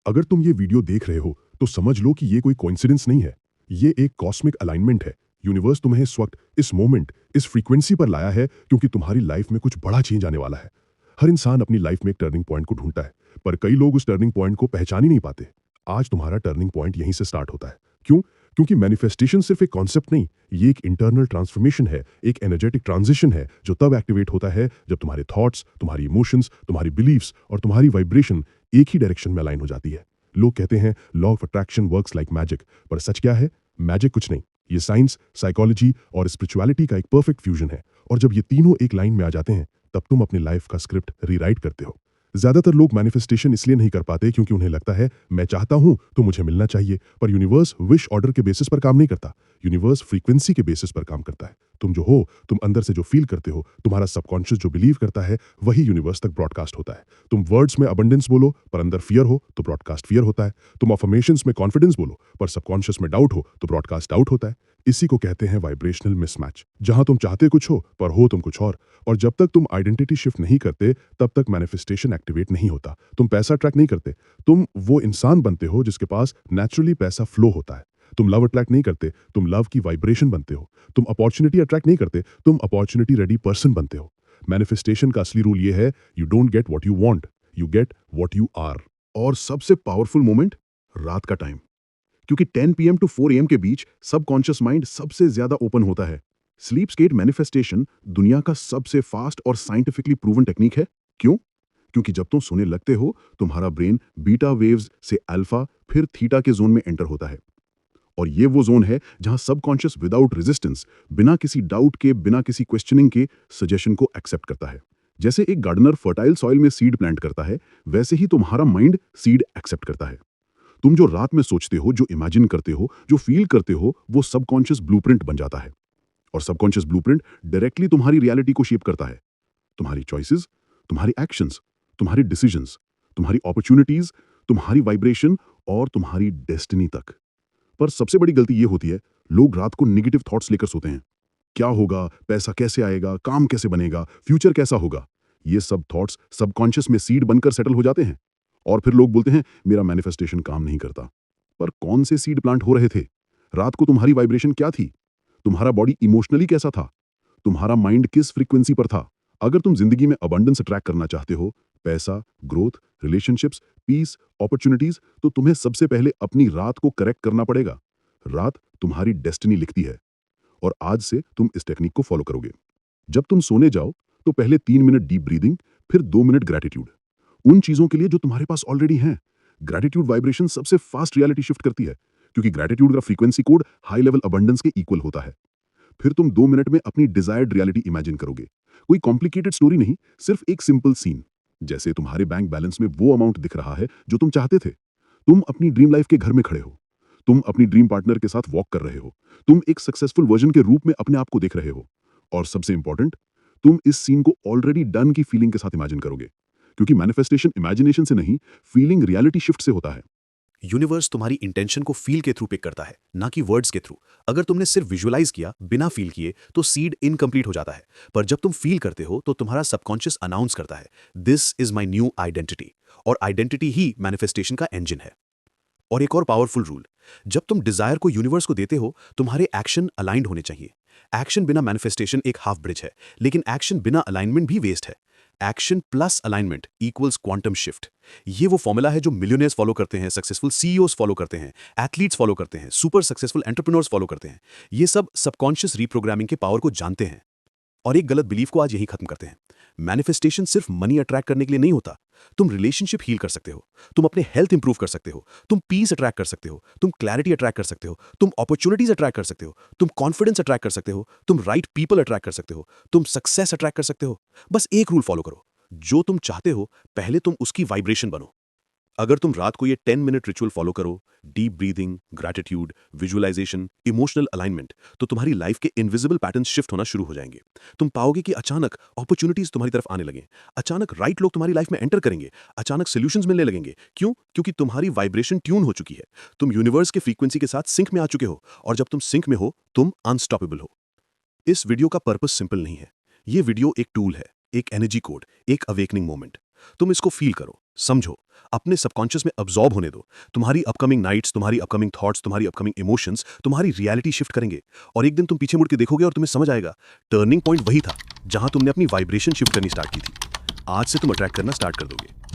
अगर तुम ये वीडियो देख रहे हो तो समझ लो कि ये कोई कोइंसिडेंस नहीं है। ये एक कॉस्मिक अलाइनमेंट है। यूनिवर्स तुम्हें इस वक्त, इस मोमेंट, इस फ्रीक्वेंसी पर लाया है क्योंकि तुम्हारी लाइफ में कुछ बड़ा चेंज आने वाला है। हर इंसान अपनी लाइफ में एक टर्निंग पॉइंट को ढूंढता है, पर कई लोग उस टर्निंग पॉइंट को पहचान ही नहीं पाते। आज तुम्हारा टर्निंग पॉइंट यहीं से स्टार्ट होता है। क्यों? क्योंकि मैनिफेस्टेशन सिर्फ एक कॉन्सेप्ट नहीं, ये एक इंटरनल ट्रांसफॉर्मेशन है, एक एनर्जेटिक ट्रांजिशन है जो तब एक्टिवेट होता है जब तुम्हारे थॉट्स, तुम्हारी इमोशंस, तुम्हारी बिलीव्स और तुम्हारी वाइब्रेशन एक ही डायरेक्शन में अलाइन हो जाती है। लोग कहते हैं law of attraction works like magic, पर सच क्या है? मैजिक कुछ नहीं, ये साइंस, साइकोलॉजी और स्पिरिचुअलिटी का एक परफेक्ट फ्यूजन है। और जब ये तीनों एक लाइन में आ जाते हैं तब तुम अपनी लाइफ का स्क्रिप्ट रीराइट करते हो। ज्यादातर लोग मैनिफेस्टेशन इसलिए नहीं कर पाते क्योंकि उन्हें लगता है मैं चाहता हूं तो मुझे मिलना चाहिए, पर यूनिवर्स विश ऑर्डर के बेसिस पर काम नहीं करता। यूनिवर्स फ्रीक्वेंसी के बेसिस पर काम करता है। तुम जो हो, तुम अंदर से जो फील करते हो, तुम्हारा सबकॉन्शियस जो बिलीव करता है, वही यूनिवर्स तक ब्रॉडकास्ट होता है। तुम वर्ड्स में अबंडेंस बोलो पर अंदर फियर हो तो ब्रॉडकास्ट फियर होता है। तुम अफर्मेशंस में कॉन्फिडेंस बोलो पर सबकॉन्शियस में डाउट हो तो ब्रॉडकास्ट डाउट होता है। इसी को कहते हैं वाइब्रेशनल मिसमैच, जहां तुम चाहते कुछ हो पर हो तुम कुछ और जब तक तुम आइडेंटिटी शिफ्ट नहीं करते तब तक मैनिफेस्टेशन एक्टिवेट नहीं होता। तुम पैसा अट्रैक्ट नहीं करते, तुम वो इंसान बनते हो जिसके पास नेचुरली पैसा फ्लो होता है। तुम लव अट्रैक्ट नहीं करते, तुम लव की वाइब्रेशन बनते हो। तुम अपॉर्चुनिटी अट्रैक्ट नहीं करते, तुम अपॉर्चुनिटी रेडी पर्सन बनते हो। मैनिफेस्टेशन का असली रूल ये है, you don't get what you want, you get what you are. और सबसे पावरफुल मोमेंट, रात का टाइम, क्योंकि 10 पीएम टू 4 एम के बीच सबकॉन्शियस माइंड सबसे ज्यादा ओपन होता है। स्लीप स्टेट मैनिफेस्टेशन दुनिया का सबसे फास्ट और साइंटिफिकली प्रूवन टेक्निक है। क्यों? क्योंकि जब तुम सोने लगते हो तुम्हारा ब्रेन बीटा वेव्स से अल्फा फिर थीटा के जोन में एंटर होता है। और ये वो जोन है जहां सबकॉन्शियस विदाउट रेजिस्टेंस, बिना किसी डाउट के, बिना किसी क्वेश्चनिंग के सजेशन को एक्सेप्ट करता है। जैसे एक गार्डनर फर्टाइल सॉइल में सीड प्लांट करता है, वैसे ही तुम्हारा माइंड सीड एक्सेप्ट करता है। तुम जो रात में सोचते हो, जो इमेजिन करते हो, जो फील करते हो, वो सबकॉन्शियस ब्लूप्रिंट बन जाता है। और सबकॉन्शियस ब्लूप्रिंट डायरेक्टली तुम्हारी रियलिटी को शेप करता है। तुम्हारी चॉइसेस, तुम्हारी एक्शंस, तुम्हारी डिसीजंस, तुम्हारी अपॉर्चुनिटीज, तुम्हारी वाइब्रेशन और तुम्हारी डेस्टिनी तक। पर सबसे बड़ी गलती ये होती है, लोग रात को नेगेटिव थॉट्स लेकर सोते हैं। क्या होगा, पैसा कैसे आएगा, काम कैसे बनेगा, फ्यूचर कैसा होगा। ये सब थॉट्स सबकॉन्शियस में सीड बनकर सेटल हो जाते हैं। और फिर लोग बोलते हैं मेरा मैनिफेस्टेशन काम नहीं करता। पर कौन से सीड प्लांट हो रहे थे? रात को तुम्हारी वाइब्रेशन क्या थी? तुम्हारा बॉडी इमोशनली कैसा था? तुम्हारा माइंड किस फ्रीक्वेंसी पर था? अगर तुम जिंदगी में अबंडेंस अट्रैक्ट करना चाहते हो, पैसा, ग्रोथ, रिलेशनशिप्स, पीस, अपॉर्चुनिटीज, तो तुम्हें सबसे पहले अपनी रात को करेक्ट करना पड़ेगा। रात तुम्हारी डेस्टिनी लिखती है। और आज से तुम इस टेक्निक को फॉलो करोगे। जब तुम सोने जाओ तो पहले 3 मिनट डीप ब्रीदिंग, फिर 2 मिनट ग्रेटिट्यूड, उन चीजों के लिए जो तुम्हारे पास ऑलरेडी हैं। ग्रेटिट्यूड वाइब्रेशन सबसे फास्ट रियलिटी शिफ्ट करती है, क्योंकि ग्रेटिट्यूड का frequency code high level abundance के इक्वल होता है। फिर तुम 2 मिनट में अपनी डिजायर्ड रियलिटी इमेजिन करोगे। कोई कॉम्प्लिकेटेड स्टोरी नहीं, सिर्फ एक सिंपल सीन। जैसे तुम्हारे बैंक बैलेंस में वो अमाउंट दिख रहा है जो तुम चाहते थे। तुम अपनी ड्रीम लाइफ के घर में खड़े हो। तुम अपनी ड्रीम पार्टनर के साथ वॉक कर रहे हो। तुम एक सक्सेसफुल वर्जन के रूप में अपने आप को देख रहे हो। और सबसे इंपॉर्टेंट, तुम इस सीन को ऑलरेडी डन की फीलिंग के साथ इमेजिन करोगे, क्योंकि मैनिफेस्टेशन इमेजिनेशन से नहीं, फीलिंग रियलिटी शिफ्ट से होता है। यूनिवर्स तुम्हारी इंटेंशन को फील के थ्रू पिक करता है, ना कि वर्ड्स के थ्रू। अगर तुमने सिर्फ विजुअलाइज किया बिना फील किए तो सीड इनकम्प्लीट हो जाता है। पर जब तुम फील करते हो तो तुम्हारा सबकॉन्शियस अनाउंस करता है, this is my new identity. और आइडेंटिटी ही मैनिफेस्टेशन का इंजन है। और एक और पावरफुल रूल, जब तुम डिजायर को यूनिवर्स को देते हो, तुम्हारे एक्शन अलाइंड होने चाहिए। एक्शन बिना मैनिफेस्टेशन एक हाफ ब्रिज है, लेकिन एक्शन बिना अलाइनमेंट भी वेस्ट है। Action plus alignment equals quantum shift. ये वो फॉर्मूला है जो मिलियनेयर्स फॉलो करते हैं, सक्सेसफुल सीईओज फॉलो करते हैं, एथलीट्स फॉलो करते हैं, सुपर सक्सेसफुल एंटरप्रेन्योर्स फॉलो करते हैं। ये सब सबकॉन्शियस रीप्रोग्रामिंग के पावर को जानते हैं। और एक गलत बिलीफ को आज यही खत्म करते हैं। मैनिफेस्टेशन सिर्फ मनी अट्रैक्ट करने के लिए नहीं होता। तुम रिलेशनशिप हील कर सकते हो, तुम अपने हेल्थ इंप्रूव कर सकते हो, तुम पीस अट्रैक्ट कर सकते हो, तुम क्लैरिटी अट्रैक्ट कर सकते हो, तुम अपॉर्चुनिटीज अट्रैक्ट कर सकते हो, तुम कॉन्फिडेंस अट्रैक्ट कर सकते हो, तुम राइट पीपल अट्रैक्ट कर सकते हो, तुम सक्सेस अट्रैक्ट कर सकते हो। बस एक रूल फॉलो करो, जो तुम चाहते हो पहले तुम उसकी वाइब्रेशन बनो। अगर तुम रात को ये 10 मिनट रिचुअल फॉलो करो, deep breathing, gratitude, visualisation, emotional alignment, तो तुम्हारी लाइफ के इनविजिबल पैटर्न शिफ्ट होना शुरू हो जाएंगे। तुम पाओगे कि अचानक अपॉर्चुनिटीज तुम्हारी तरफ आने लगे, अचानक राइट लोग तुम्हारी लाइफ में एंटर करेंगे, अचानक सॉल्यूशंस मिलने लगेंगे। क्यों? क्योंकि तुम्हारी वाइब्रेशन ट्यून हो चुकी है। तुम यूनिवर्स के फ्रीक्वेंसी के साथ सिंक में आ चुके हो, और जब तुम सिंक में हो तुम अनस्टॉपेबल हो। इस वीडियो का पर्पस सिंपल नहीं है। ये वीडियो एक टूल है, एक एनर्जी कोड, एक अवेकनिंग मोमेंट। तुम इसको फील करो, समझो, अपने सबकॉन्शियस में अब्जॉर्ब होने दो। तुम्हारी अपकमिंग नाइट्स, तुम्हारी अपकमिंग थॉट्स, तुम्हारी अपकमिंग इमोशंस तुम्हारी रियलिटी शिफ्ट करेंगे। और एक दिन तुम पीछे मुड़ के देखोगे और तुम्हें समझ आएगा टर्निंग पॉइंट वही था जहां तुमने अपनी वाइब्रेशन शिफ्ट करनी स्टार्ट की थी। आज से तुम अट्रैक्ट करना स्टार्ट कर दोगे।